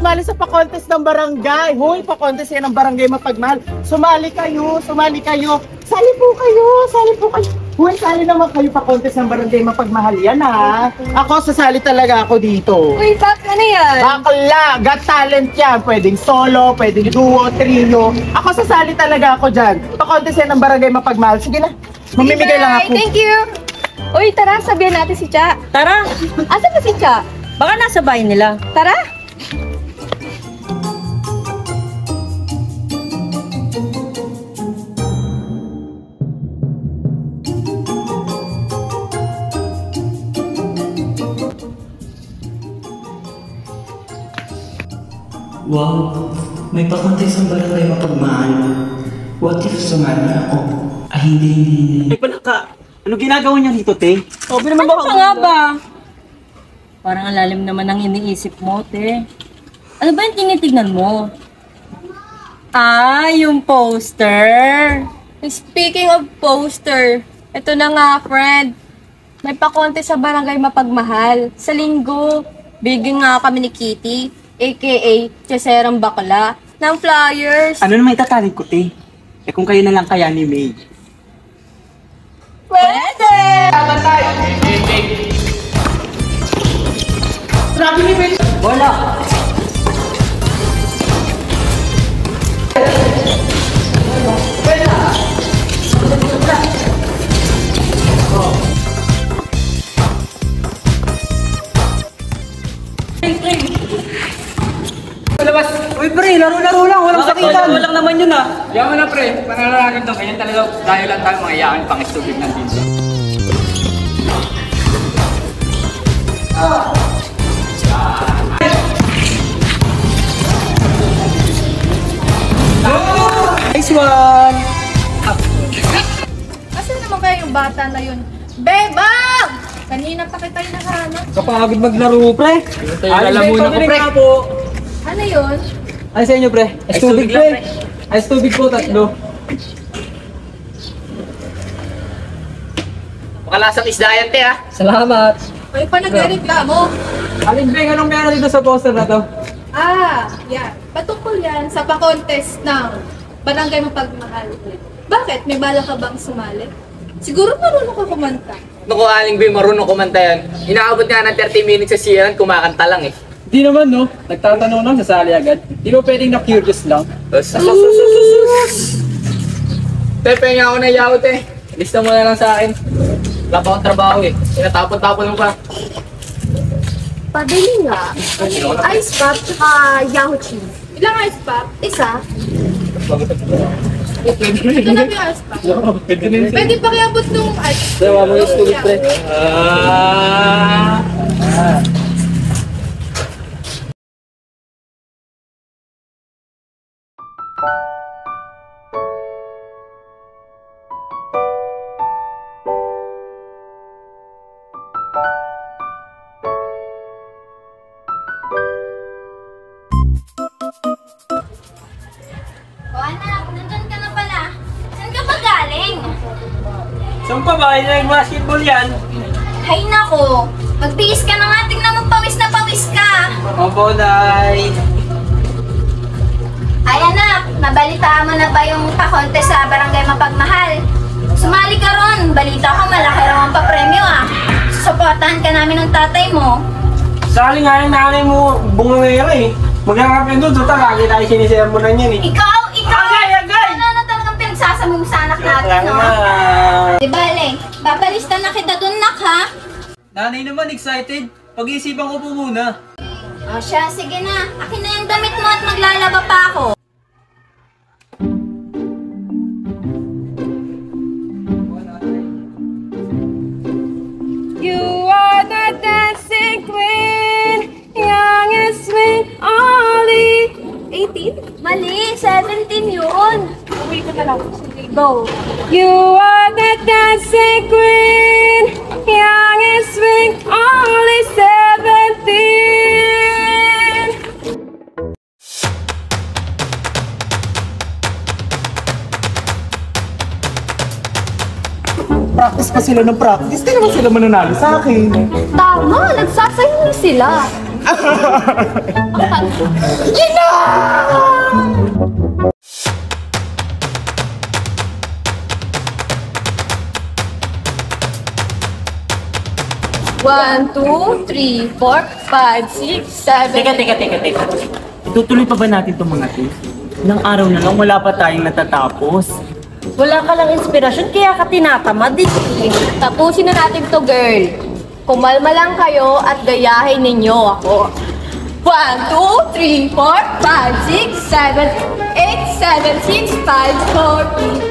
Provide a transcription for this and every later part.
sumali sa pa-contest ng barangay. Hoy, pa-contest yan ng barangay Mapagmahal. Sumali kayo. Sali po kayo. Hoy, sali naman kayo pa-contest ng barangay Mapagmahal yan ha. Ako, sasali talaga ako dito. Uy, bak, ano yan? Bakla, got talent yan. Pwedeng solo, pwedeng duo, trio. Ako, sasali talaga ako dyan. Pa-contest yan ng barangay Mapagmahal. Sige na, mamimigay lang ako. Thank you. Uy, tara, sabihan natin si Cha. Tara! Asan ba si Cha? Baka nasa bahay nila. Tara. Wow, may pa-contest ang barangay Mapagmahal. What if sumali ako? Ay, hindi. Ay, palaka! Ano ginagawa niya dito, te? Ano ka nga ba? Parang ang lalim naman ang iniisip mo, te. Ano ba yung tinitignan mo? Ah, yung poster. Speaking of poster, ito na nga, friend. May pa-contest sa barangay Mapagmahal. Sa linggo, bigyan nga kami ni Kitty, aka Cheserang Bakla, ng flyers. Ano naman itatalig ko, te? Eh kung kayo na lang kaya ni May. Pwede! Grabe ni Ben. Wala! Labas. Uy, pre! Laro-laro lang! Walang sakitan! Wala lang naman yun ah. Yaman na pre, panalangin to. Ganyan talaga dahil lang tayo mga iyakan pang istubig ng dito. Nice one! Asan naman kaya yung bata na yun? Bebang! Kanina pa kita yung nakahanap. Kapagod maglaro, pre! Lalamunan ko, pre. Po. Ano yun? Ano sa inyo, pre? Ice tubig, pre! Ice tubig po, tatlo. Makalasang isda yan, te, ha? Salamat! Ay, pa nagreklamo. Alin, Beng, anong meron dito sa poster na to? Yan. Patungkol yan sa pa-contest ng barangay Mapagmahal. Bakit? May bala ka bang sumali? Siguro marunong ka kumanta. Naku, Aling Bay, marunong kumanta yan. Inaabot nga ng 30 minutes sa siyan, kumakanta lang eh. Di naman, no? Nagtatanong lang, sasali agad. Di ba pwedeng na-curious lang? Pepe nga ako na yaw, te. Lista mo na lang sa akin. Wala pa akong trabaho eh. Tinatapon-tapon mo pa. Pabili nga. Ice pop tsaka Yahoo cheese. Ilang ice pop? Isa. Ito na yung ice pop. Pwede pa kiabot nung ice pop. Dawa mo yung tubig, pre. O anak, nandun ka na pala. Saan ka ba galing? Saan pa ba? Nag-basketball yan? Hay nako, magbihis ka na nga. Tingnan mo, pawis na pawis ka. Opo, Nay. Ay anak, nabalitaan mo na ba yung pa-contest sa barangay Mapagmahal? Sumali ka ron. Balita ko, malaki raw ang pa-premyo ah. Susuportahan ka namin ng tatay mo. Sali nga yung nanay mo, bungangera eh. Magkakapin doon, so lagi tayo sinisermonan yan eh. Ikaw! Agay! Ano na talagang pinagsasama mo sa anak natin, no? Di bale, babalista na kita dun, nak, ha? Nanay naman, excited. Pag-iisipan ko po muna. O siya, sige na. Akin na yung damit mo at maglalaba pa ako. You are the dancing queen, young and sweet, only 18? Mali, 17 yun. Uwi ko na lang. Sige, go. You are the dancing queen, young and sweet, only 17. Practice pa sila ng practice. Di naman sila mananalo sa akin. Tama, nagsasayaw sila. One, two, three, 4, 5, 6, 7. Teka. Itutuloy pa ba natin itong mga to? Ilang araw na lang, wala pa tayong natatapos. Wala ka lang inspirasyon, kaya ka tinatamad eh. Tapusin na natin to, girl. Kumalma lang kayo at gayahin ninyo ako. 1, 2, 3, 4, 5, 6, 7, 8, 7, 6, 5, 4, 3.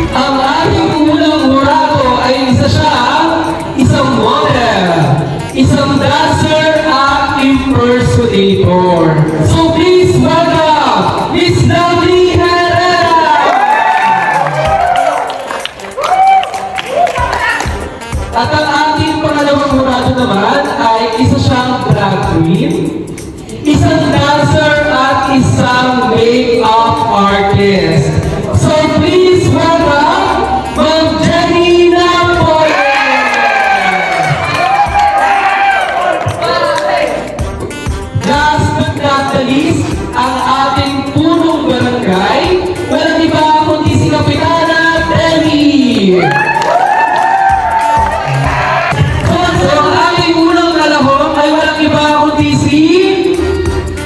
Ang ating unang hurado ay isang model, isang dancer at impersonator. So please welcome Miss Lovely Herrera! At ang ating pangalawang hurado naman ay isa siyang drag queen, isang dancer at isang make-up artist. So please welcome Ma'am Jenny Napoy! Last but not the least, ang ating punong barangay, walang iba kundi si Kapitana Demi! So ang ating unang kalahok ay walang iba kundi si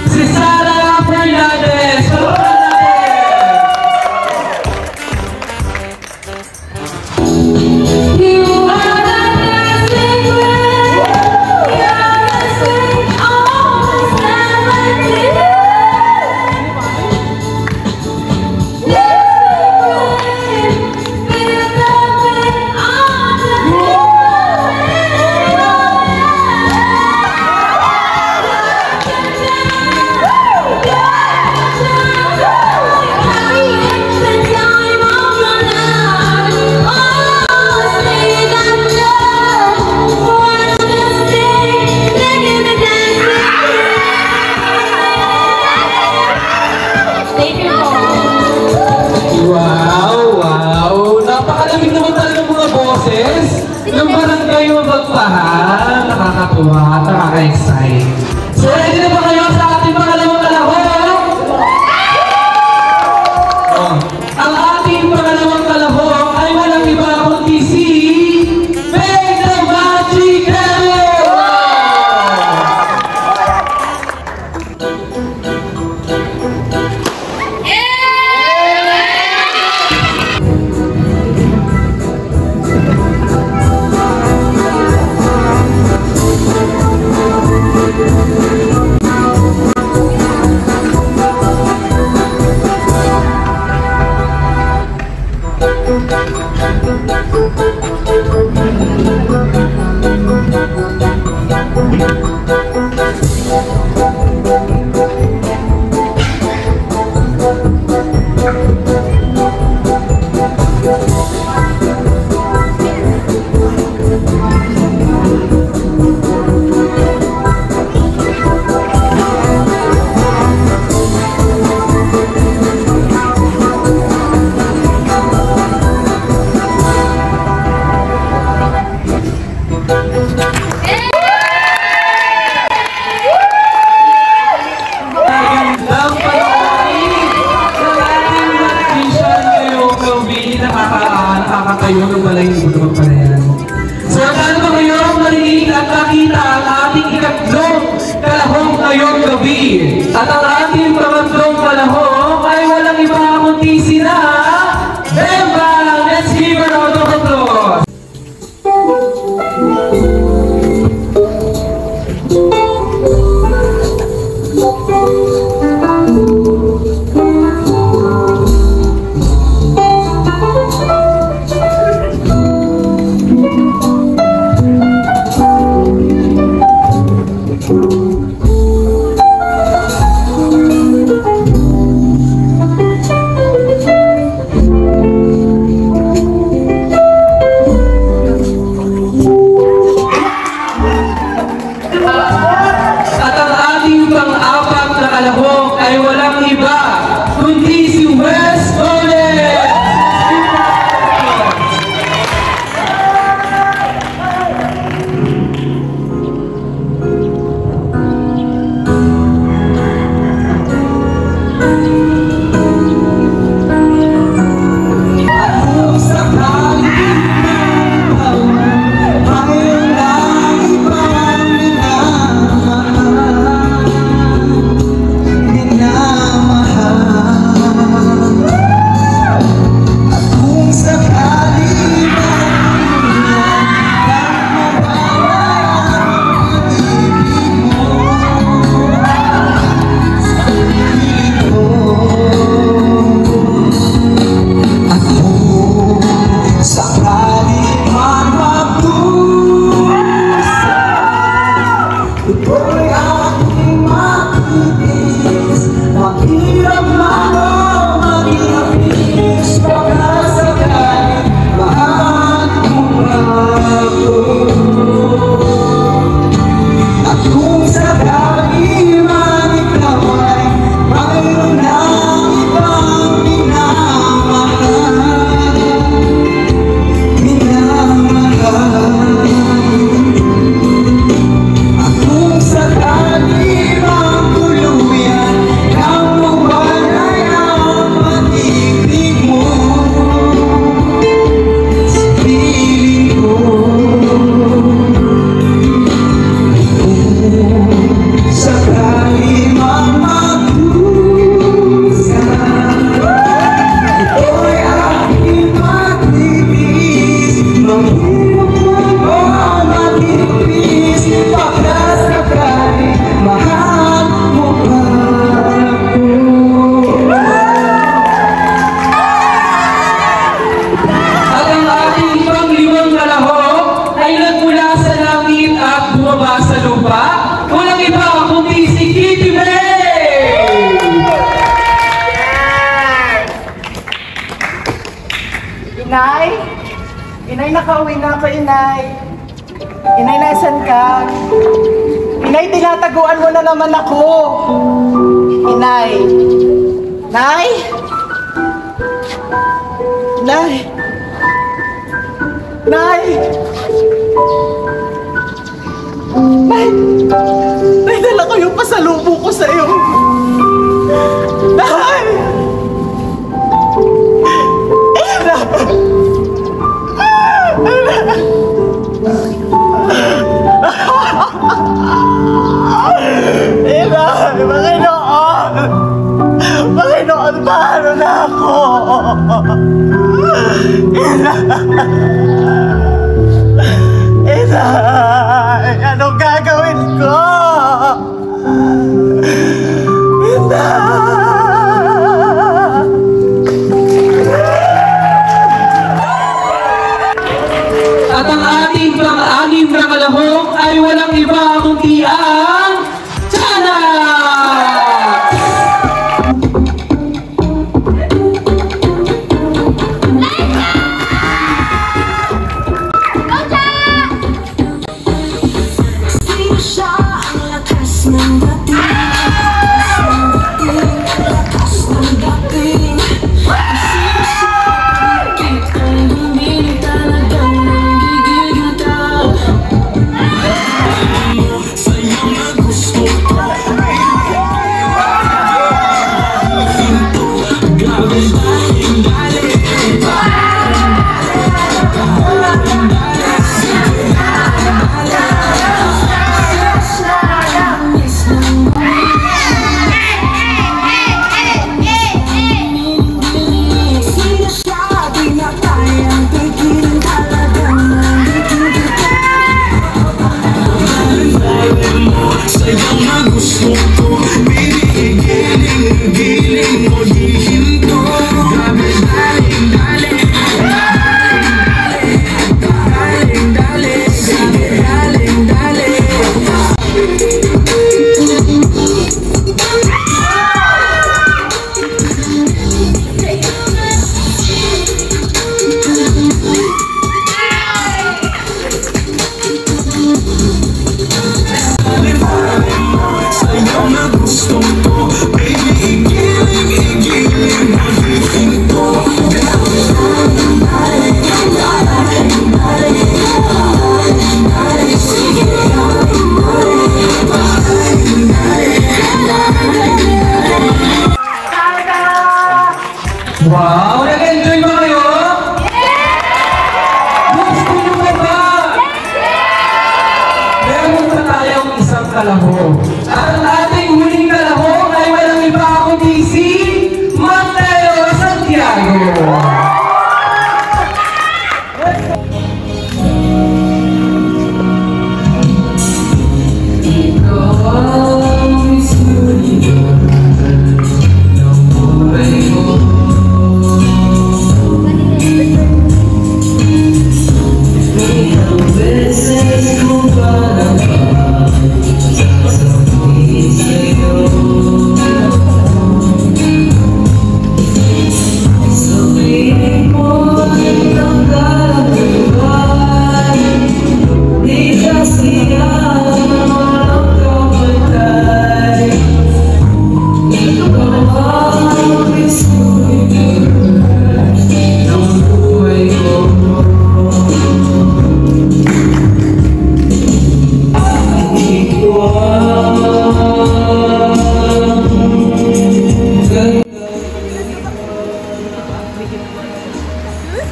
Sarah Fernandez! Ng barangay Mapagmahal, nakakatuwa, nakaka-excite. So ready na ba kayo sa ating pangalawang kalahok? Ang ating pangalawang kalahok ay walang iba kundi si Meg the Magic Hero! Nakakatayo ng balahibo ng magpanayan. So, ano ba ngayong marinig at nakita ang ating ikatlong kalahong ngayong gabi? At ang ating pangatlong kalahong ay walang iba kundi sila Bemba! Let's give her a round of applause! Inay? Inay, nakauwi na ako, Inay. Inay, nasan ka? Inay, tinataguan mo na naman ako. Inay. Nay? Nay? Nay? Nay? Nay, dala ko yung pasalubong ko sa'yo. Nay! Ina! Ina! Panginoon! Panginoon, paano na ako? Ina! Ina! Anong gagawin ko? Ina! At ang ating pang-anim na kalahok ay walang iba kundi ang Tiyanak! Sino siya ang lakas ng dating? Lakas ng dating. Sino siya ang hindi talagang nanggigigil. Sa'yo na gusto ko. Gawin tayong dali. Sino siya? Di na kayang pigilin, talagang nanggigigil ka. Sa'yo na gusto ko, baby, giling mo, di hinto. Grabe, daling, daling, daling, daling, sige, daling, daling. Sa'yo na gusto ko, baby, igiling mo, di hinto. Wow! Nag-enjoy ba kayo? Gusto nyo ba ba? Meron pa tayong isang kalahok. At ang ating huling kalahok ay walang iba kundi si Mateo Santiago. Ikaw ang isuriyan ng buhay mo. Ilang beses kong palakay sa tuwid sa'yo. Sabihin mo'y nagkalabuhay, di kasiya na walang kapatay. Ikaw ang isuriyan ng buhay ko.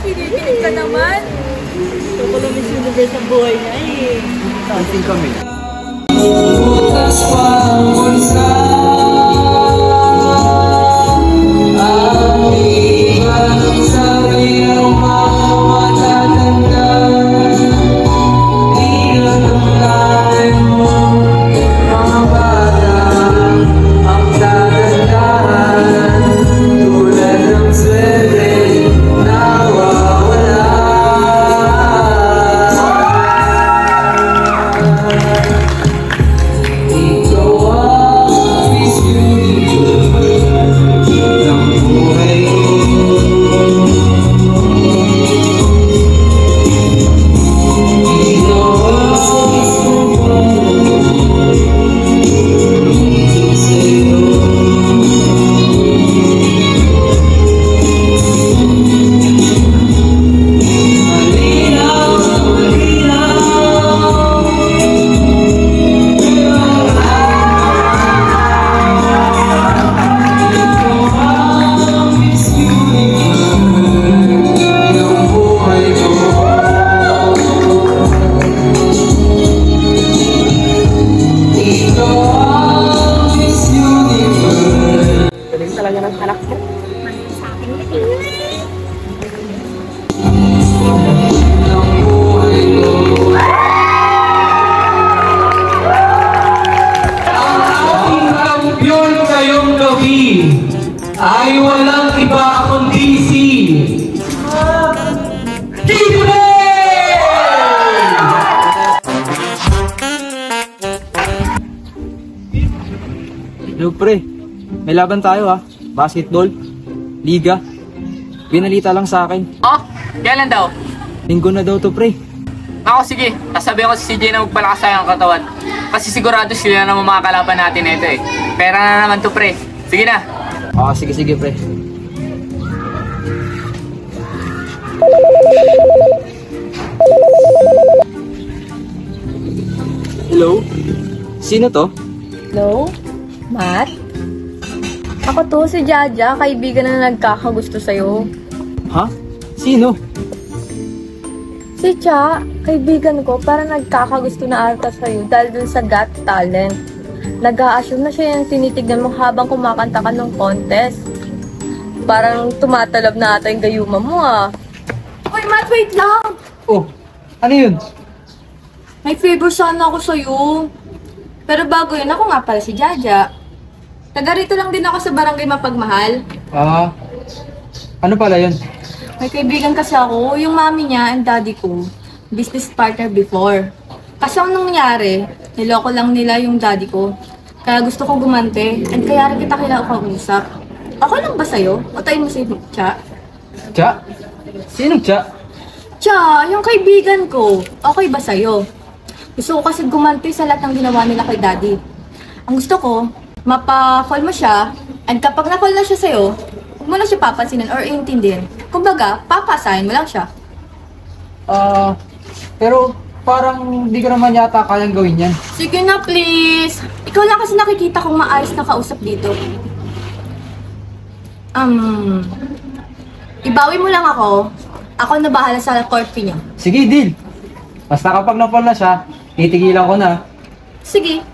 Pinipinig ka naman. Ito ko lang Miss Universe ang buhay niya eh. Pansin kami. Butas pa ang bulsa. Ang ibang sabi ang mga matatanda. Di na tulayan mo, mga bata, ang tatandaan. Tulad ng swerte, nawawala. Ikaw may laban tayo ha. Basketball, liga. Binalita lang sa akin. Oh, kailan daw? Linggo na daw to pre. Ako sige, sasabihin ko si CJ na magpalakas tayo ang katawan. Kasi sigurado sila naman mga kalaban natin ito eh. Pera na naman to pre. Sige na. Sige pre. Hello? Sino to? Hello? Matt? Ako to, si Jaja, kaibigan na nagkakagusto sa'yo. Ha? Sino? Si Cha, kaibigan ko, para nagkakagusto na ata sa'yo dahil dun sa Got Talent. Nag-a-assume na siya yung tinitignan mo habang kumakanta ka ng contest. Parang tumatalab na ata yung gayuma mo ah. Uy, Matt, wait lang! Oh, ano yun? May favor sana ako sa'yo. Pero bago yun, ako nga pala si Jaja. Taga rito lang din ako sa Barangay Mapagmahal. Ano pala yun? May kaibigan kasi ako, yung mami niya and daddy ko, business partner before. Kasi ang nangyari, niloko lang nila yung daddy ko. Kaya gusto ko gumante, and kaya rin kita kausap. Okay lang ba sa'yo? O tayo mo si Cha? Cha? Sinong Cha? Cha, yung kaibigan ko. Okay ba sa'yo? Gusto ko kasi gumante sa lahat ng ginawa nila kay daddy. Ang gusto ko, mapa-fall mo siya, and kapag na-fall na siya sa'yo, huwag mo na siya papansinin or iintindihin. Kumbaga, papasahin mo lang siya. Pero parang hindi ko naman yata kayang gawin yan. Sige na, please. Ikaw lang kasi nakikita kong maayos na kausap dito. Ibawi mo lang ako. Ako na bahala sa court fee niya. Sige, deal. Basta kapag na-fall na siya, titigilan ko na. Sige.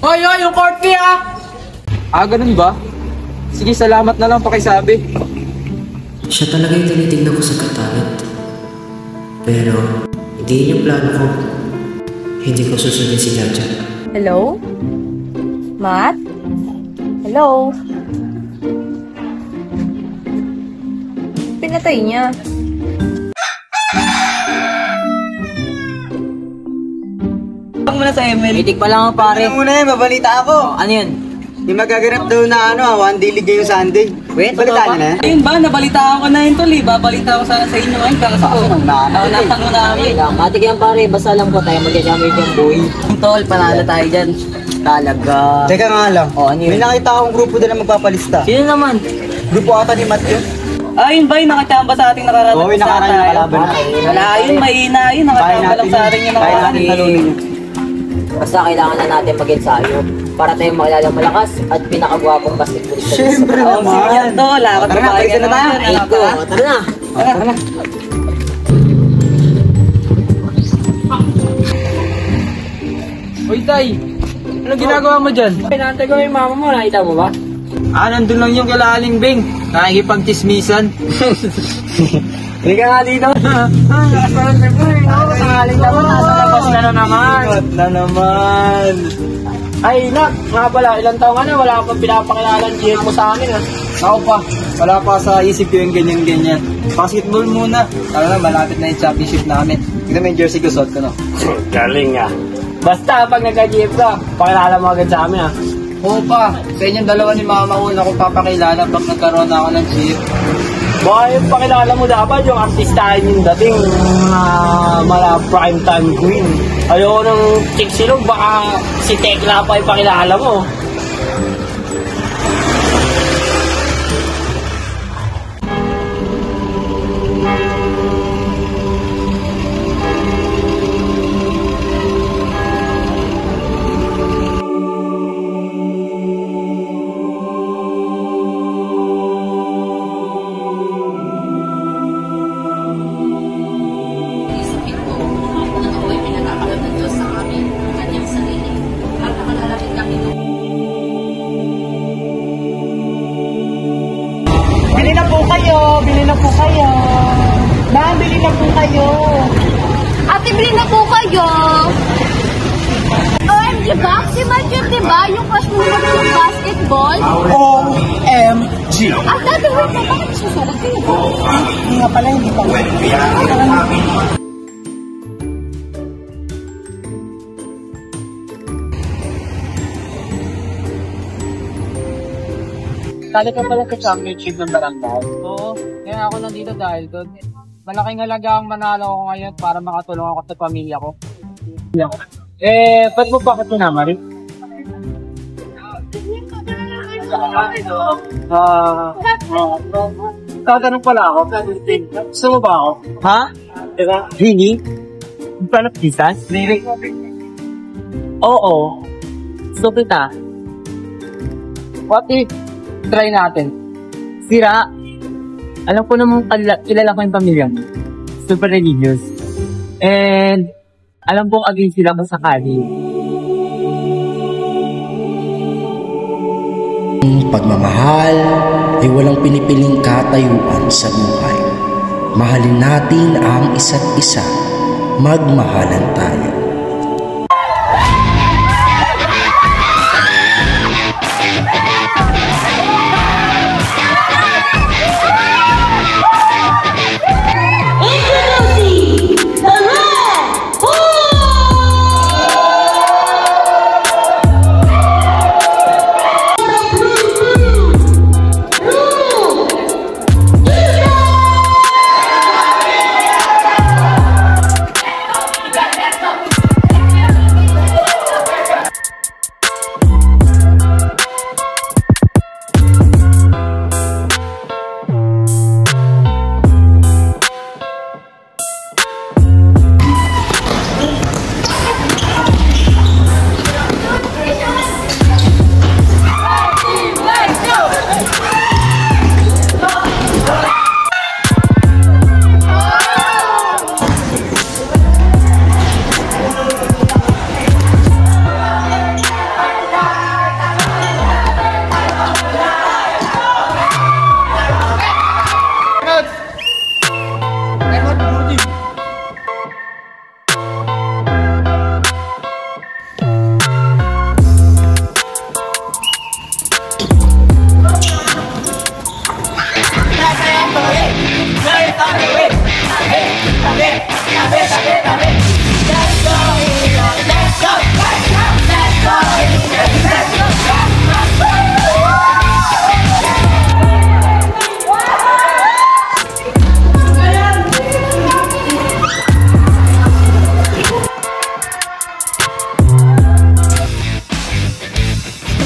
Hoy, yung court fee ah! Ganun ba? Sige, salamat na lang pakisabi. Siya talaga yung tinitignan ko sa katalit. Pero, hindi yun yung plano ko. Hindi ko susundin si Jaja. Hello? Matt? Hello? Pinatay niya. Huwag mo na sa ML. Itik pa lang ako pare. Ano muna mabalita ako. Ano yun? Yung magaganap daw na one day league ngayong Sunday. Wait, balitaan niyo na? Ayun ba, nabalitaan ko na yun tol eh. Babalita ko sana sa inyo ngayon. Kaso naunatan ko namin. Matik yan pare, basta lang po tayo mag-jammer dyan boy. Tol, panalo tayo dyan. Talaga. Teka nga lang. Ano yun? May nakita akong grupo doon na magpapalista. Sino naman? Grupo ata ni Matthew. Ayun ba, yung nakachamba sa ating nakarating Oo, yung nakarating na kalaban natin. Wala yun, mahina yun. Nakachamba lang sa ating yung nakarating. Basta kailangan na natin mag-ensayo para tayong makilala malakas at pinakagwapong basketballista. Siyempre naman. Sige yan tol, lakad Tara na, pagkita na tayo. Tara na. Tara na. Hoy, Tay! Anong ginagawa mo dyan? Pinantay ko yung mama mo, nakita mo ba? Nandun lang yung kila Aling Beng. Nakikipag-tismisan. Hindi ka nga dito. Nangaling naman, nasa labas na naman. Na naman. Ay, Nak, nga pala, ilang taong ka na, wala ka pang pinapakilala ang GM mo sa amin, ha? Ako pa. Wala pa sa isip ko yung ganyan-ganyan. Basketball muna. Tara na, malapit na yung championship namin. Tignan mo yung jersey ko, suot ko, no? Galing, ha? Basta, pag nagka-GM ka, pakilala mo agad sa amin, ha? Oo pa. Sa inyong dalawa ni Mama una kong papakilala pag nagkaroon na ako ng GM. Baka yung pakilala mo dapat, yung artistahin yung dating mala prime time queen. Ayoko ng chick silog, baka si Tekla pa yung pakilala mo. Bili na po kayo. Bili na po kayo. Ma'am, bili na po kayo. Ate, bili na po kayo. OMG, Box, si Matthew, diba? Yung crush mo na yung basketball? OMG. Ah, dati, wait na, bakit susulat kayo? Hindi nga pala, hindi pa. Tali ka pala sa championship ng barangay. Oo, kaya ako nandito dahil doon. Malaking halaga ang manalo ko ngayon para makatulong ako sa pamilya ko. Ba't mo pa ako tinamari? Tatanong pala ako. Gusto mo ba ako? Ha? Really? Paano pisas? Really? Oo. Gusto kita. What if try natin? Sira. Alam ko namang kilala ko yung pamilya mo. Super religious. And alam kong against sila kung sakali. Ang pagmamahal ay walang pinipiling katayuan sa buhay. Mahalin natin ang isa't isa. Magmahalan tayo.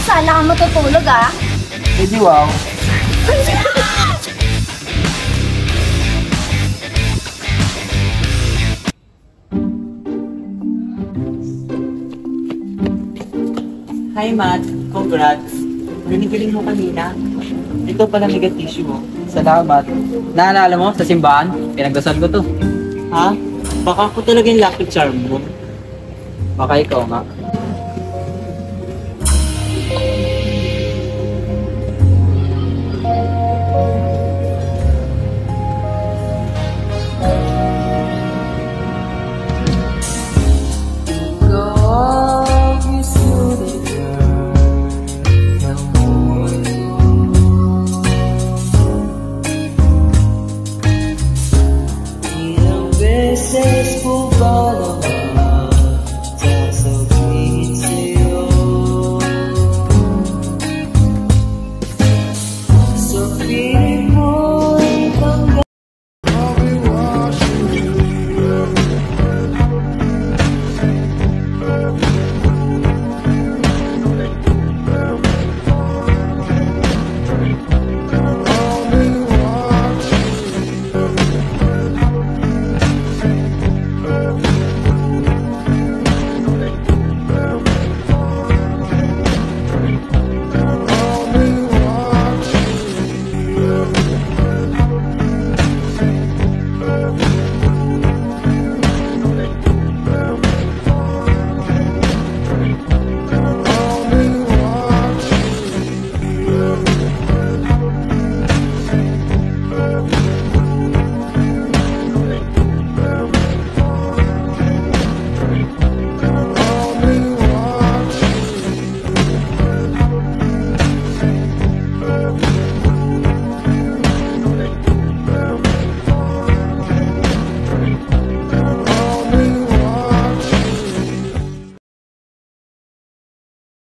Sana ka matutulog ah. Eh di wow. Hi, Matt. Congrats. Galing-galing mo kanina. Ito pala mega tissue mo. Salamat. Naalala mo sa simbahan? Pinagdasal ko to. Ha? Baka ako talaga yung lucky charm mo. Baka ikaw nga.